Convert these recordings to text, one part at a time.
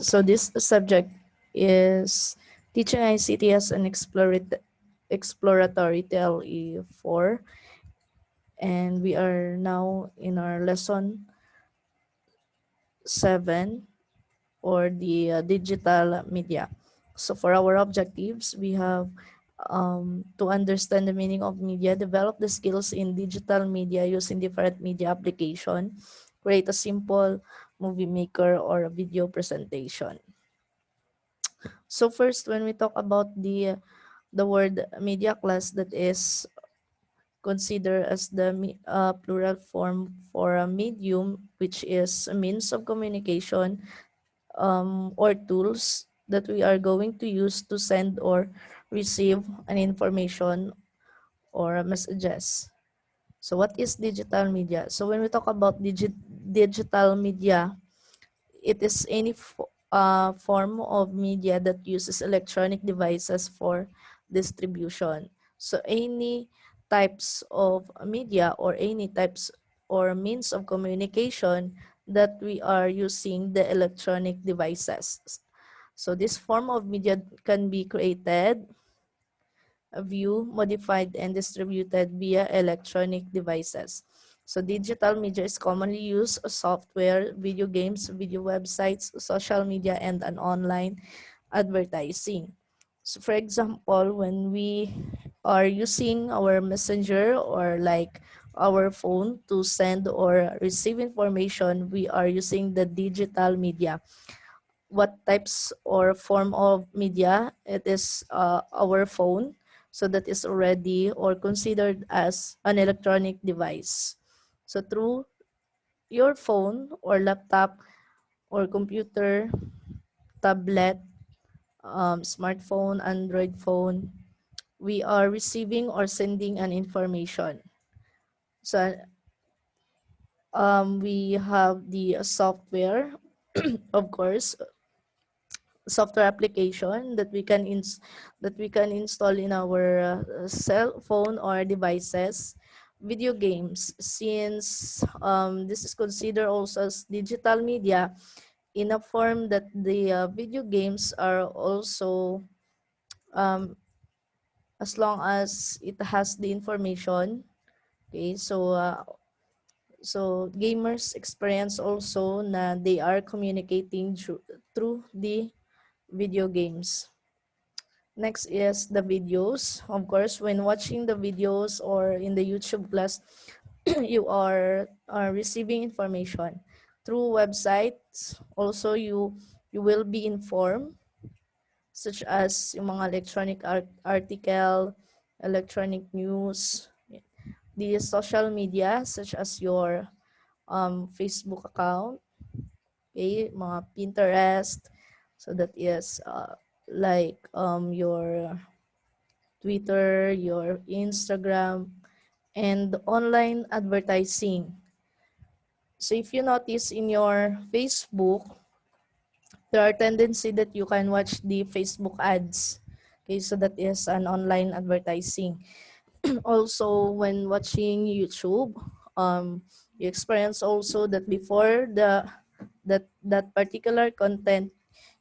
So this subject is teaching ICT as an exploratory TLE 4, and we are now in our lesson 7, or the digital media. So for our objectives, we have to understand the meaning of media, develop the skills in digital media using different media application, create a simple movie maker or a video presentation. So first, when we talk about the word media class, that is considered as the plural form for a medium, which is a means of communication or tools that we are going to use to send or receive an information or messages. So what is digital media? So when we talk about digital media, it is any form of media that uses electronic devices for distribution. So any types of media or any types or means of communication that we are using the electronic devices. So this form of media can be created, viewed, modified, and distributed via electronic devices. So digital media is commonly used as software, video games, video websites, social media, and an online advertising. So for example, when we are using our messenger or like our phone to send or receive information, we are using the digital media. What types or form of media? It is our phone, so that is already or considered as an electronic device. So through your phone or laptop or computer, tablet, smartphone, Android phone, we are receiving or sending an information. So we have the software, of course, software application that we can install in our cell phone or devices. Video games, since this is considered also as digital media, in a form that the video games are also um, as long as it has the information. Okay, so gamers experience also na they are communicating through the video games. Next is the videos. Of course, when watching the videos or in the YouTube class, you are receiving information through websites. Also, you will be informed, such as yung mga electronic article, electronic news, the social media, such as your Facebook account, okay, mga Pinterest. So that is like your Twitter, your Instagram, and online advertising. So if you notice in your Facebook, there are tendency that you can watch the Facebook ads. Okay, so that is an online advertising. Also, when watching YouTube, you experience also that before that particular content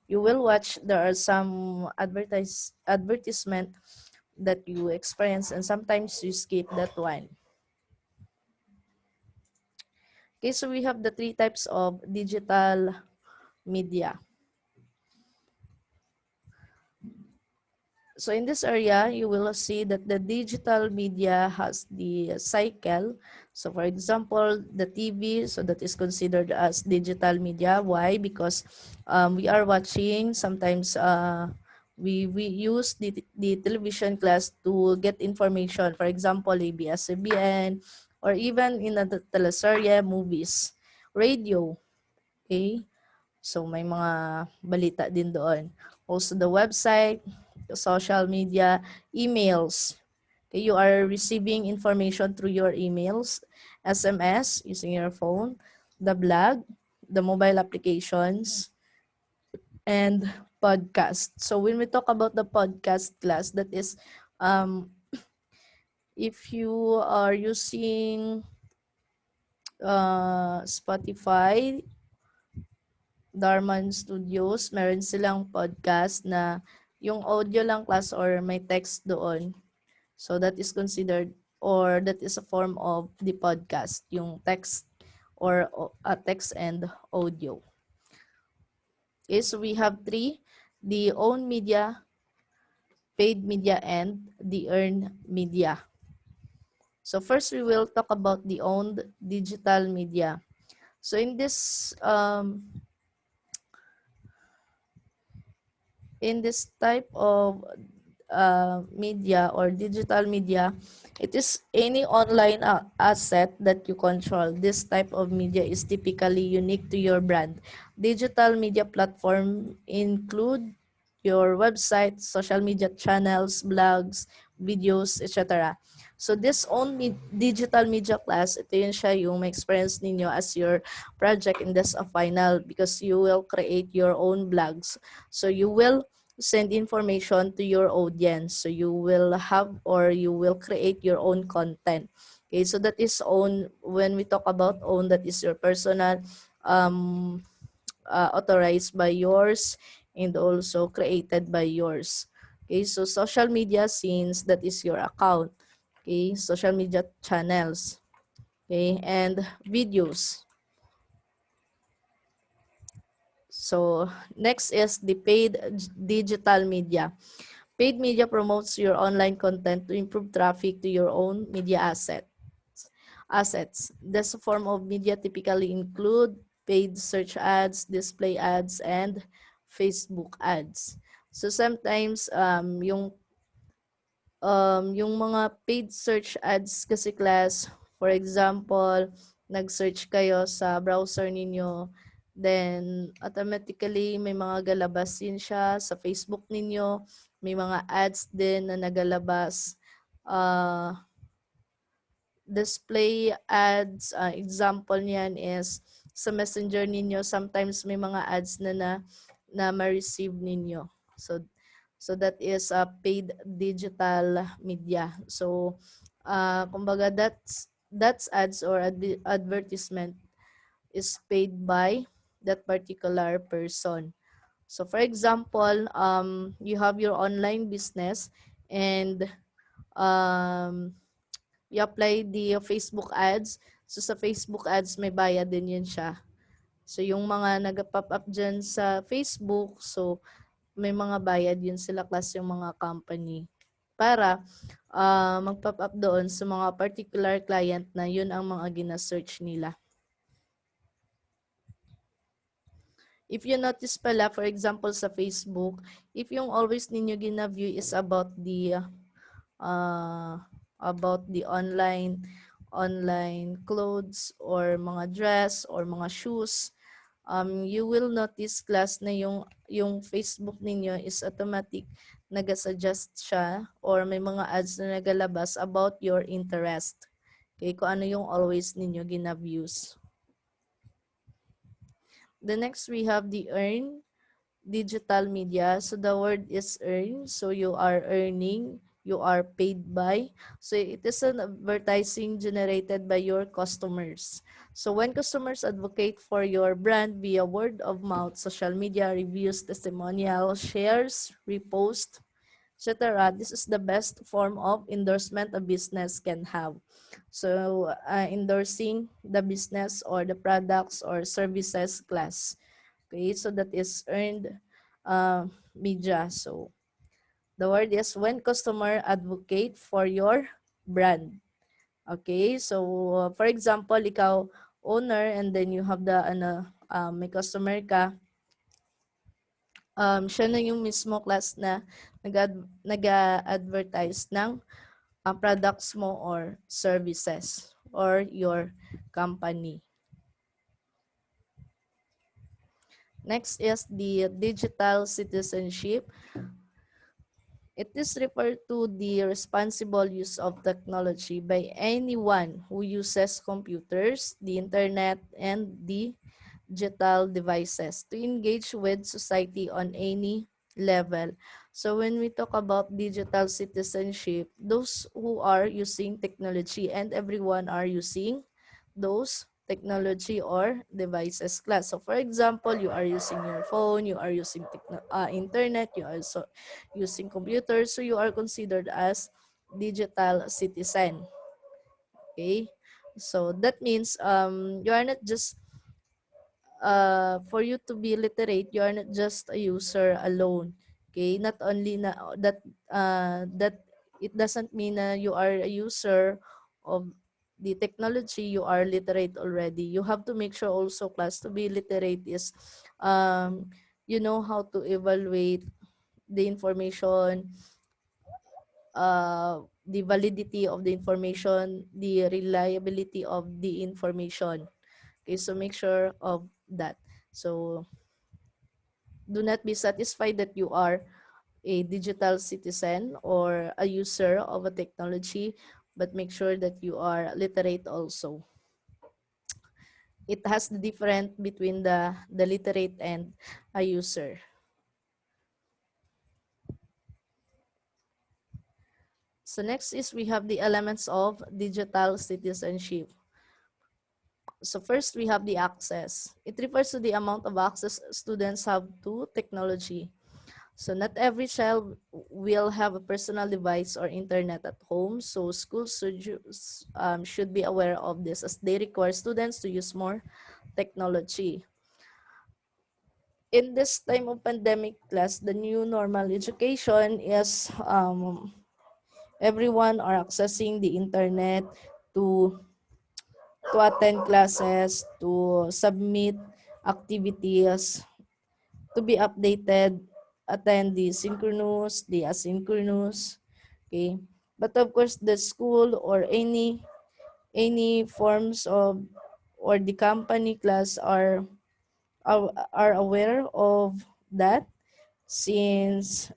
you will watch, there are some advertisement that you experience, and sometimes you skip that one. Okay, so we have the 3 types of digital media. So in this area, you will see that the digital media has the cycle. So for example, the TV, so that is considered as digital media. Why? Because we are watching, sometimes we use the television class to get information. For example, ABS-CBN, or even in the teleserye, movies. Radio, okay? So may mga balita din doon. Also the website, the social media, emails. Okay, you are receiving information through your emails, SMS using your phone, the blog, the mobile applications, and podcast. So when we talk about the podcast class, that is if you are using Spotify, Darman Studios, meron silang podcast na yung audio lang class or may text doon. So that is considered or that is a form of the podcast, yung text or text and audio. Okay, so we have three: the owned media, paid media, and the earned media. So first, we will talk about the owned digital media. So in this type of media or digital media, it is any online asset that you control. This type of media is typically unique to your brand. Digital media platform include your website, social media channels, blogs, videos, etc. So this own digital media class, ito yun siya yung may experience ninyo as your project in this final, because you will create your own blogs. So you will send information to your audience. So you will have or you will create your own content. Okay, so that is own. When we talk about own, that is your personal, authorized by yours and also created by yours. Okay, so social media, since that is your account. Okay, social media channels. Okay, and videos. So next is the paid digital media. Paid media promotes your online content to improve traffic to your own media assets. This form of media typically include paid search ads, display ads, and Facebook ads. So sometimes yung mga paid search ads kasi class, for example, nag-search kayo sa browser ninyo, then automatically may mga galabas din siya sa Facebook ninyo, may mga ads din na nagalabas. Display ads, example niyan is sa messenger ninyo, sometimes may mga ads na ma-receive ninyo. So that is a paid digital media. So kumbaga that's ads or advertisement is paid by that particular person. So for example, you have your online business and you apply the Facebook ads. So sa Facebook ads, may bayad din yun siya. So yung mga nag-pop up dyan sa Facebook, so may mga bayad yun sila class yung mga company para mag-pop up doon sa mga particular client na yun ang mga gina-search nila. If you notice pala, for example sa Facebook, if yung always ninyo gina-view is about the online clothes or mga dress or mga shoes, you will notice class na yung Facebook ninyo is automatic nag-suggest siya or may mga ads na nagalabas about your interest. Okay, kung ano yung always ninyo gina-views. The next we have the earn digital media. So the word is earn. So you are earning, you are paid by. So it is an advertising generated by your customers. So when customers advocate for your brand via word of mouth, social media, reviews, testimonial, shares, repost, etc., this is the best form of endorsement a business can have. So endorsing the business or the products or services class. Okay, so that is earned media. So the word is when customer advocate for your brand. Okay, so for example, ikaw owner and then you have the may customer ka, siya na yung mismo class na nag-advertise ng products mo or services or your company. Next is the digital citizenship. It is referred to the responsible use of technology by anyone who uses computers, the internet, and the digital devices to engage with society on any level. So when we talk about digital citizenship, those who are using technology and everyone are using those technology or devices class. So for example, you are using your phone, you are using internet, you are also using computers, so you are considered as digital citizen. Okay, so that means you are not just for you to be literate, you are not just a user alone. Okay, not only na that it doesn't mean na you are a user of the technology, you are literate already. You have to make sure also, class, to be literate is you know how to evaluate the information, the validity of the information, the reliability of the information. Okay, so make sure of that. So do not be satisfied that you are a digital citizen or a user of a technology, but make sure that you are literate also. It has the difference between the literate and a user. So next is we have the elements of digital citizenship. So first we have the access. It refers to the amount of access students have to technology. So not every child will have a personal device or internet at home. So schools should be aware of this as they require students to use more technology. In this time of pandemic, class, the new normal education is everyone are accessing the internet to attend classes, to submit activities, to be updated, attend the synchronous, the asynchronous, okay? But of course, the school or any forms of or the company class are aware of that, since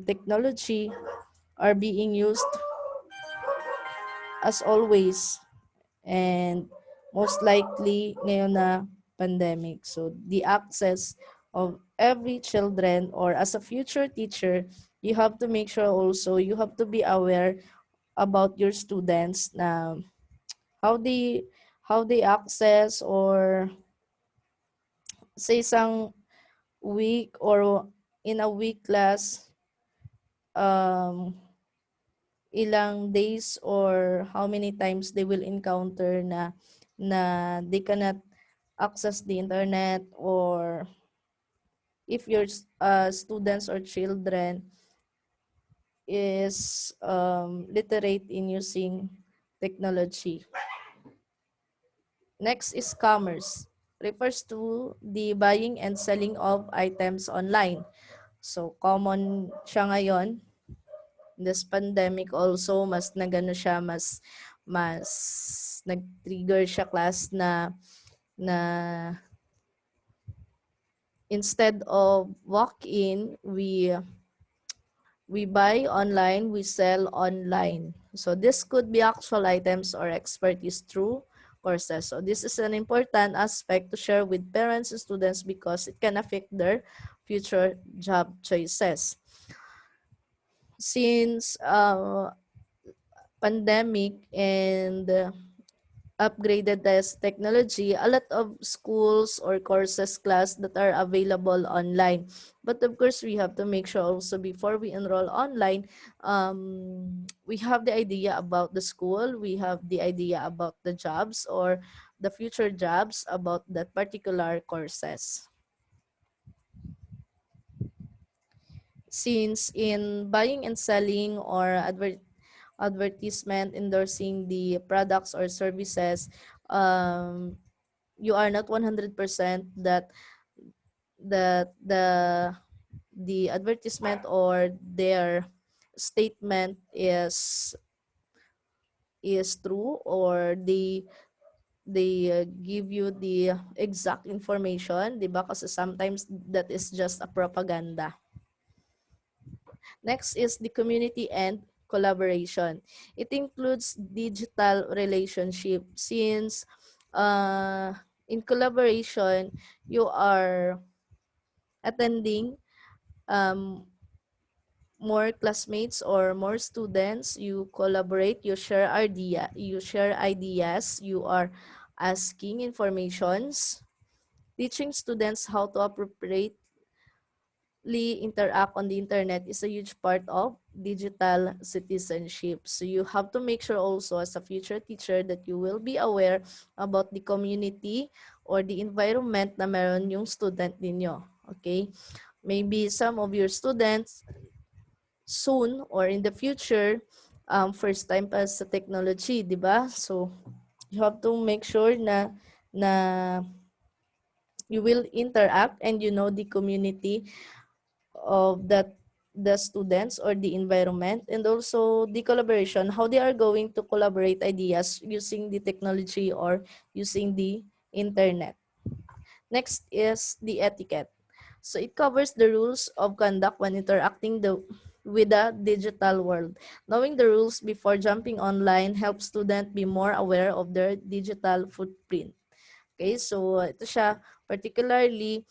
technology are being used as always, and most likely ngayon na pandemic. So the access of every children, or as a future teacher, you have to make sure also you have to be aware about your students na how they access, or sa isang week or in a week class, um, ilang days or how many times they will encounter na they cannot access the internet, or if your students or children is literate in using technology. Next is commerce. Refers to the buying and selling of items online. So common siya ngayon. This pandemic also, mas nagano siya, mas nag-trigger siya, class, na instead of walk-in, we buy online, we sell online. So this could be actual items or expertise through courses. So this is an important aspect to share with parents and students because it can affect their future job choices. Since pandemic and upgraded this technology, a lot of schools or courses class that are available online. But of course, we have to make sure also before we enroll online, we have the idea about the school, we have the idea about the jobs or the future jobs about that particular courses. Since in buying and selling or advertisement endorsing the products or services, you are not 100% that the advertisement or their statement is true, or they give you the exact information, di ba? Kasi sometimes that is just a propaganda. Next is the community and collaboration. It includes digital relationship, since in collaboration, you are attending more classmates or more students, you collaborate, you share ideas, you are asking informations, teaching students how to appropriately interact on the internet is a huge part of digital citizenship. So you have to make sure also as a future teacher that you will be aware about the community or the environment na meron yung student ninyo. Okay? Maybe some of your students soon or in the future, first time pa sa technology, di ba? So you have to make sure na you will interact and you know the community of the students or the environment, and also the collaboration, how they are going to collaborate ideas using the technology or using the internet. Next is the etiquette. So it covers the rules of conduct when interacting with the digital world. Knowing the rules before jumping online helps students be more aware of their digital footprint. Okay, so ito siya, particularly,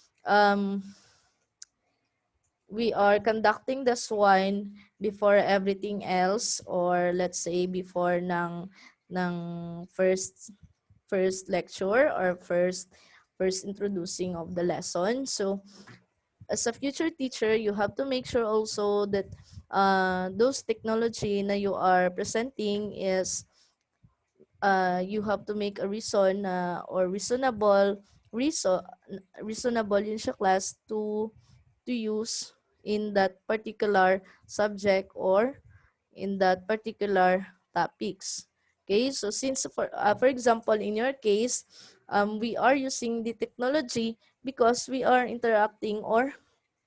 we are conducting this one before everything else, or let's say before ng first lecture or first introducing of the lesson. So as a future teacher, you have to make sure also that those technology na you are presenting is you have to make a reason or reason reasonable yun siya class to use in that particular subject or in that particular topics. Okay, so since for example, in your case, we are using the technology because we are interacting or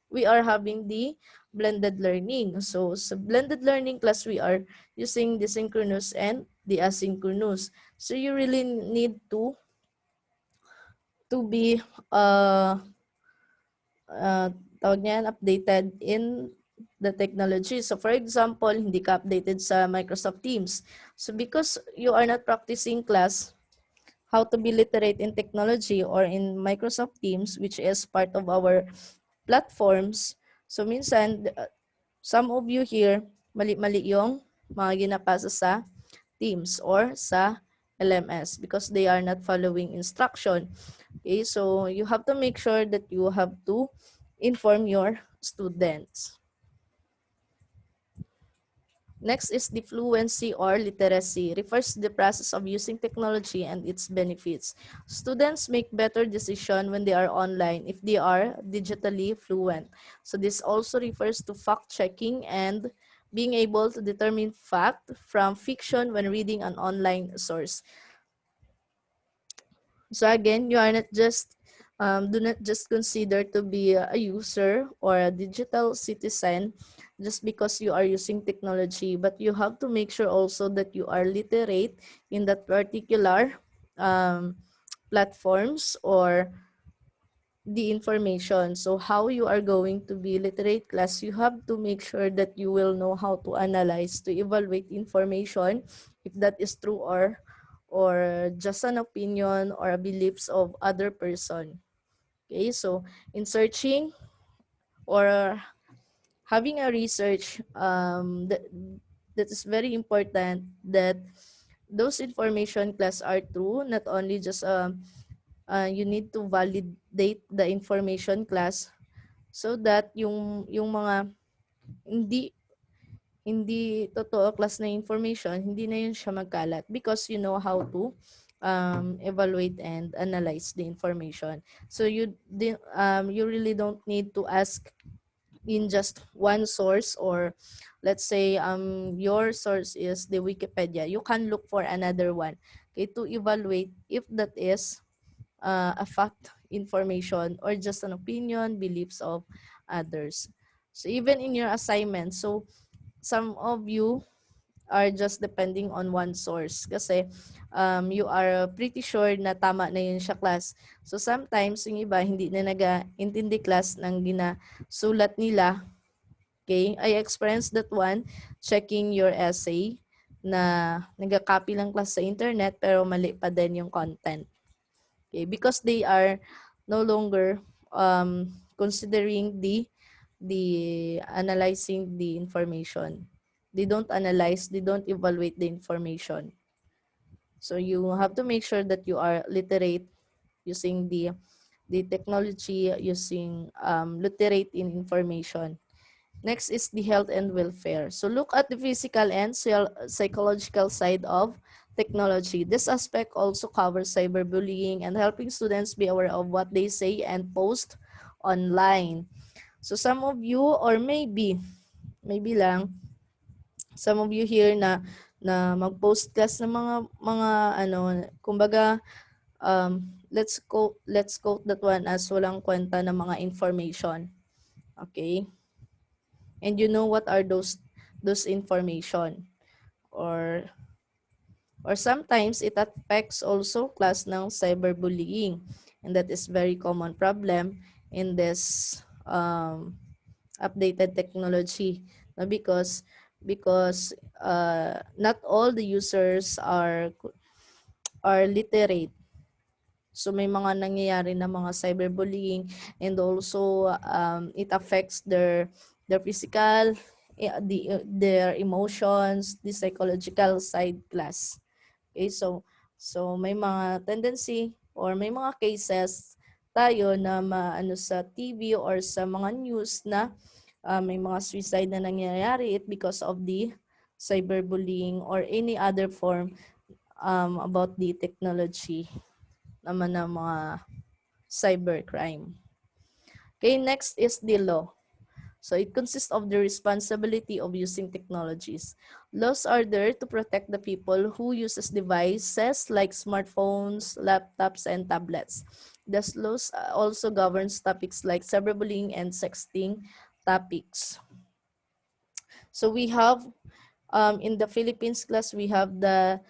we are having the blended learning. So sa blended learning class, we are using the synchronous and the asynchronous. So you really need to be uh, tawag niyan, updated in the technology. So for example, hindi ka updated sa Microsoft Teams. So because you are not practicing class how to be literate in technology or in Microsoft Teams, which is part of our platforms, so minsan, some of you here, mali-mali yung mga ginapasa sa Teams or sa LMS because they are not following instruction. Okay, so you have to make sure that you have to inform your students. Next is the fluency or literacy. Refers to the process of using technology and its benefits. Students make better decisions when they are online if they are digitally fluent. So this also refers to fact-checking and being able to determine fact from fiction when reading an online source. So again, you are not just do not just consider to be a user or a digital citizen just because you are using technology, but you have to make sure also that you are literate in that particular platforms or the information. So how you are going to be literate class, you have to make sure that you will know how to analyze, to evaluate information, if that is true or just an opinion or a beliefs of other person. Okay, so in searching or having a research, that is very important that those information class are true, not only just you need to validate the information class so that yung mga hindi hindi totoo class na information, hindi na yun siya magkalat because you know how to evaluate and analyze the information. So you really don't need to ask in just one source, or let's say your source is the Wikipedia. You can look for another one, okay, to evaluate if that is a fact information or just an opinion, beliefs of others. So even in your assignment, so some of you are just depending on one source kasi you are pretty sure na tama na yun siya class. So sometimes yung iba hindi na naga-intindi class ng ginasulat nila. Okay, I experienced that one checking your essay na nagka-copy lang class sa internet pero mali pa din yung content. Okay, because they are no longer considering the analyzing the information. They don't analyze, they don't evaluate the information. So you have to make sure that you are literate using the technology, using literate in information. Next is the health and welfare. So look at the physical and psychological side of technology. This aspect also covers cyberbullying and helping students be aware of what they say and post online. So some of you, or maybe lang, some of you here na mag-post class ng mga ano, kumbaga, let's quote that one as walang kwenta ng mga information. Okay? And you know what are those information, or sometimes it affects also class ng cyberbullying, and that is very common problem in this updated technology, no? Because not all the users are literate. So may mga nangyayari na mga cyberbullying, and also it affects their physical, their emotions, the psychological side class. Okay, so may mga tendency or may mga cases tayo na maano sa TV or sa mga news na may mga suicide na nangyayari it because of the cyberbullying or any other form about the technology naman ng mga cybercrime. Okay, next is the law. So it consists of the responsibility of using technologies. Laws are there to protect the people who uses devices like smartphones, laptops, and tablets. Thus, laws also governs topics like cyberbullying and sexting topics. So we have in the Philippines class, we have the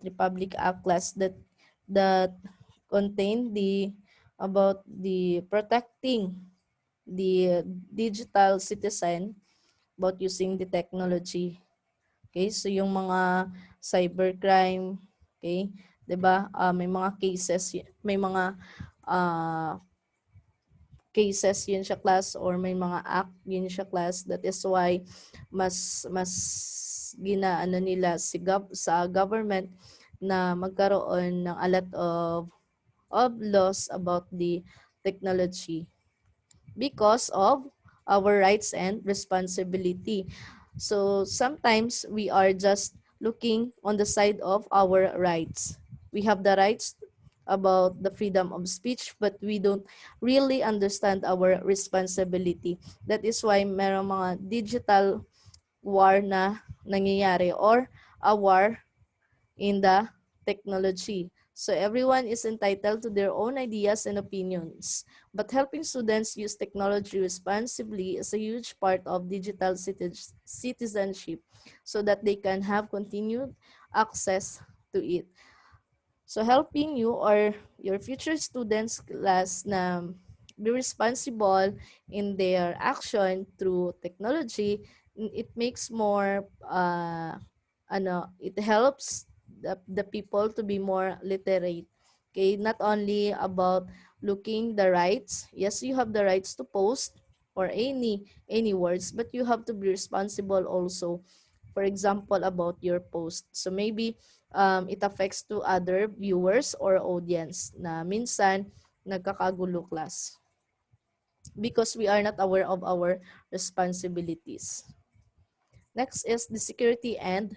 Republic Act class that contain about the protecting the digital citizen about using the technology. Okay, so yung mga cybercrime, okay, 'di ba? May mga cases, may mga cases yun siya class, or may mga act yun siya class. That is why mas ginaano nila sa government na magkaroon ng a lot of laws about the technology because of our rights and responsibility. So sometimes we are just looking on the side of our rights. We have the rights about the freedom of speech, but we don't really understand our responsibility. That is why merong mga digital war na nangyayari, or a war in the technology. So everyone is entitled to their own ideas and opinions. But helping students use technology responsibly is a huge part of digital citizenship so that they can have continued access to it. So helping you or your future students class na be responsible in their action through technology, it makes more it helps the people to be more literate. Okay, not only about looking the rights. Yes, you have the rights to post or any words, but you have to be responsible also, for example, about your post. So maybe it affects to other viewers or audience na minsan nagkakagulo class because we are not aware of our responsibilities. Next is the security and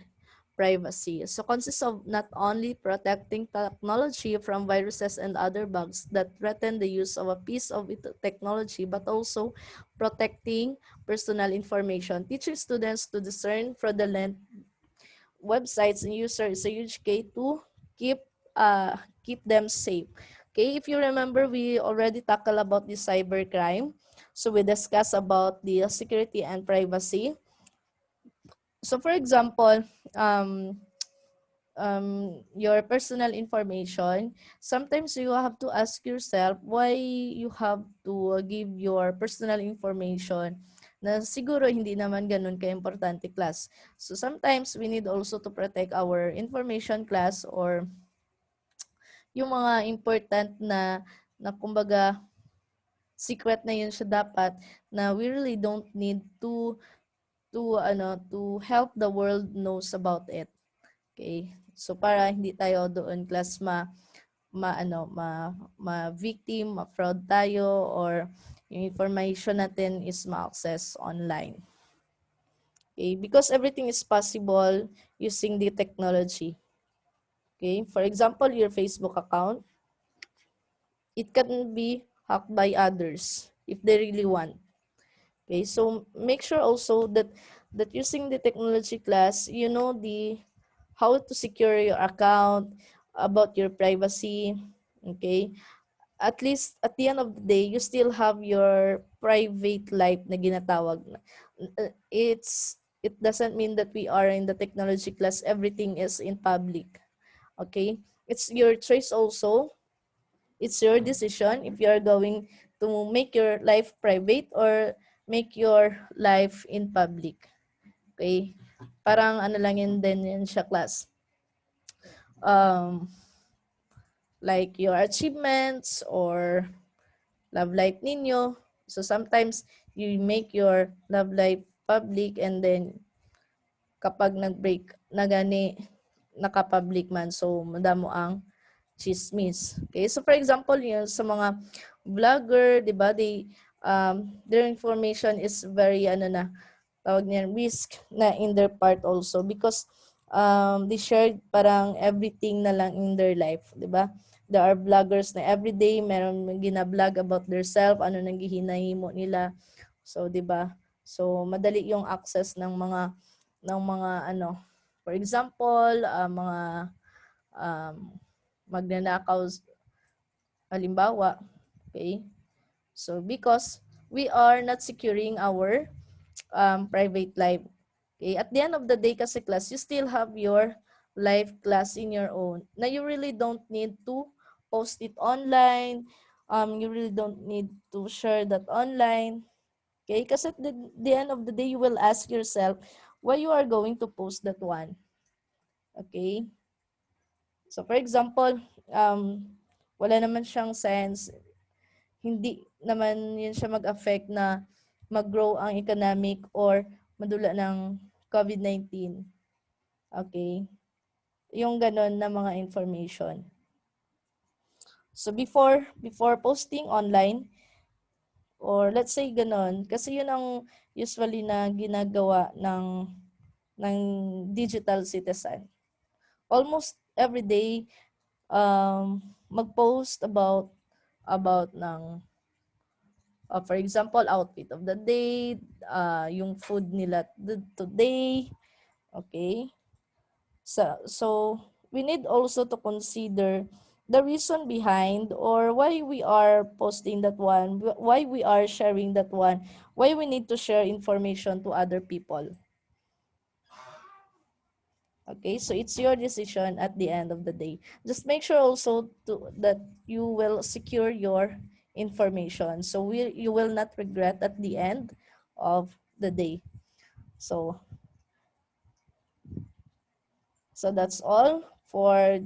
privacy. So consists of not only protecting technology from viruses and other bugs that threaten the use of a piece of technology, but also protecting personal information, teaching students to discern fraudulent websites and users is a huge key to keep them safe. Okay, if you remember, we already tackled about the cybercrime. So we discussed about the security and privacy. So for example, your personal information, sometimes you have to ask yourself why you have to give your personal information na siguro hindi naman ganun ka-importante class. So sometimes we need also to protect our information class, or yung mga important na kumbaga secret na yun siya dapat, na we really don't need to help the world knows about it. Okay? So para hindi tayo doon class ma-victim, ma-fraud tayo, or yung information natin is ma-access online. Okay? Because everything is possible using the technology. Okay? For example, your Facebook account, it can be hacked by others if they really want. Okay, so make sure also that using the technology class, you know the how to secure your account, about your privacy. Okay, at least at the end of the day, you still have your private life na ginatawag. It doesn't mean that we are in the technology class, everything is in public. Okay, it's your choice also. It's your decision if you are going to make your life private or make your life in public. Okay? Parang ano lang yun din yun siya, class. Like your achievements or love life ninyo. So sometimes you make your love life public, and then kapag nag-break na gani naka-public man, so madamo ang chismis. Okay, so for example, yun sa mga vlogger, 'di ba? Their information is very tawag niyan, risk na in their part also, because they shared parang everything na lang in their life, 'di ba? There are vloggers na everyday meron gina-vlog about their self, ano nang gihinahimo nila. So, 'di ba? So, madali yung access ng mga for example, mga um, magnanakaw, halimbawa. Okay? So, because we are not securing our private life. Okay? At the end of the day kasi, class, you still have your life, class, in your own. Na you really don't need to post it online. You really don't need to share that online. Okay? Kasi at the end of the day, you will ask yourself why you are going to post that one. Okay? So, for example, wala naman siyang sense, hindi naman yun siya mag-affect na mag-grow ang economic or madula ng COVID-19. Okay? Yung ganon na mga information. So, before posting online, or let's say ganon, kasi yun ang usually na ginagawa ng digital citizen. Almost every day, mag-post about ng for example, outfit of the day, yung food nila today. Okay? So we need also to consider the reason behind, or why we are posting that one, why we are sharing that one, why we need to share information to other people. Okay, so it's your decision at the end of the day. Just make sure also that you will secure your information, so you will not regret at the end of the day. So that's all for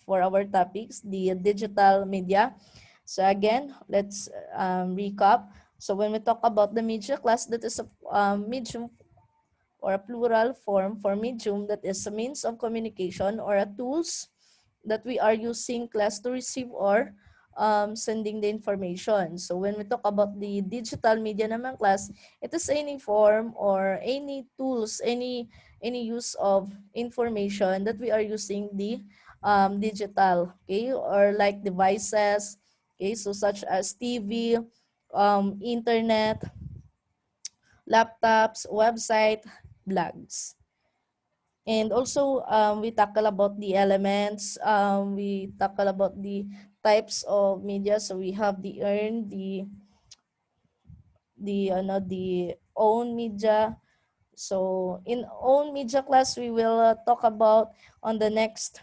for our topics, the digital media. So again, let's recap. So when we talk about the media class, that is a medium or a plural form for medium, that is a means of communication or a tools that we are using, class, to receive or sending the information. So when we talk about the digital media naman, class, it is any form or any tools, any use of information that we are using the digital, okay, or like devices, okay, so such as TV, internet, laptops, website, blogs. And also, we tackle about the elements. We tackle about the types of media. So we have the earned, the own media. So in own media class, we will talk about on the next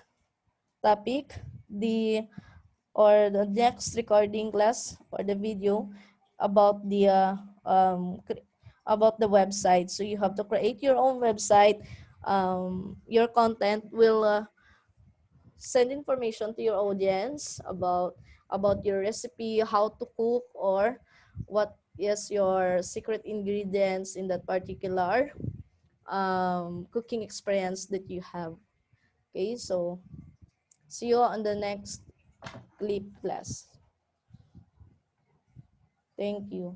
topic, the next recording class or the video about the website. So you have to create your own website. Your content will send information to your audience about your recipe, how to cook, or what is your secret ingredients in that particular cooking experience that you have. Okay, so see you on the next clip class. Thank you.